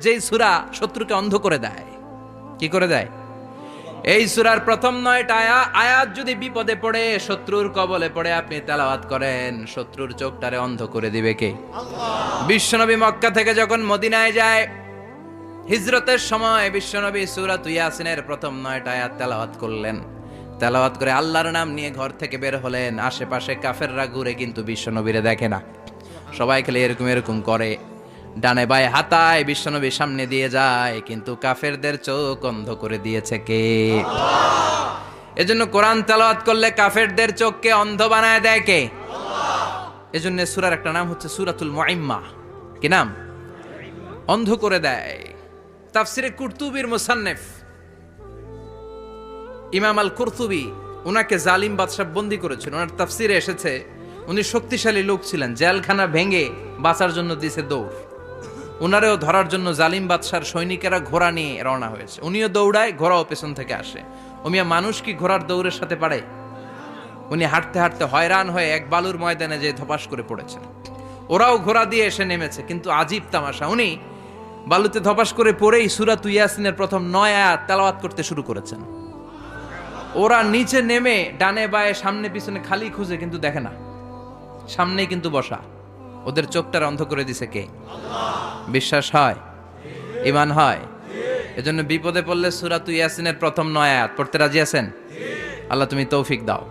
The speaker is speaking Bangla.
যেই সূরা শত্রুকে অন্ধ করে দেয়। কি করে দেয়? এই সূরার প্রথম 9টা আয়াত যদি বিপদে পড়ে, শত্রুর কবলে পড়ে আপনি তেলাওয়াত করেন, শত্রুর চোখটারে অন্ধ করে দিবে কে? আল্লাহ। বিশ্বনবী মক্কা থেকে যখন মদিনায় যায়, হিজরতের সময় বিশ্বনবী সূরাত ইয়াসিনের প্রথম 9টা আয়াত তেলাওয়াত করলেন। তেলাওয়াত করে আল্লাহর নাম নিয়ে ঘর থেকে বের হলেন। আশেপাশে কাফেররা ঘুরে কিন্তু বিশ্বনবীরে দেখে না, সবাই খেলে এরকম এরকম করে, ডানে বায়ে হাতায় বিশ্বনবীর সামনে দিয়ে যায়, কিন্তু কাফেরদের চোখ অন্ধ করে দিয়েছে কে? আল্লাহ। এজন্য কোরআন তেলাওয়াত করলে কাফেরদের চোখকে অন্ধ বানায় দেয় কে? আল্লাহ। এজন্য সূরার একটা নাম হচ্ছে সূরাতুল মুইম্মা। কি নাম? অন্ধ করে দেয়। তাফসিরে কুরতুবির মুসান্নিফ ইমাম আল কুরতুবি, উনাকে জালিম বাদশা বন্দী করেছিল। ওনার তাফসিরে এসেছে উনি শক্তিশালী লোক ছিলেন, জেলখানা ভেঙে বাঁচার জন্য দিয়েছে দৌড়। উনারেও ধরার জন্য জালিম বাদশার সৈনিকেরা ঘোড়া নিয়ে রওনা হয়েছে। উনিও দৌড়ায়, ঘোড়াও পেছন থেকে আসে। ওমিয়া মানুষ কি ঘোড়ার দৌড়ের সাথে পারে? উনি হাঁটতে হাঁটতে হয়রান হয়ে এক বালুর ময়দানে যে ধপাস করে পড়েছেন। ওরাও ঘোড়া দিয়ে এসে নেমেছে, কিন্তু আজীব তামাশা, উনি বালুতে ধপাস করে পড়েই সূরাত ইয়াসিনের প্রথম 9 আয়াত তেলাওয়াত করতে শুরু করেছেন। ওরা নিচে নেমে ডানে বায়ে সামনে পিছনে খালি খুঁজে, কিন্তু দেখে না, সামনেই কিন্তু বসা। ওদের চোখটার অন্ধ করে দিছে কে? আল্লাহ। বিশ্বাস হয়? ঈমান হয়? এজন্য বিপদে পড়লে সূরাত ইয়াসিনের প্রথম 9 আয়াত পড়তে রাজি আছেন? আল্লাহ তুমি তৌফিক দাও।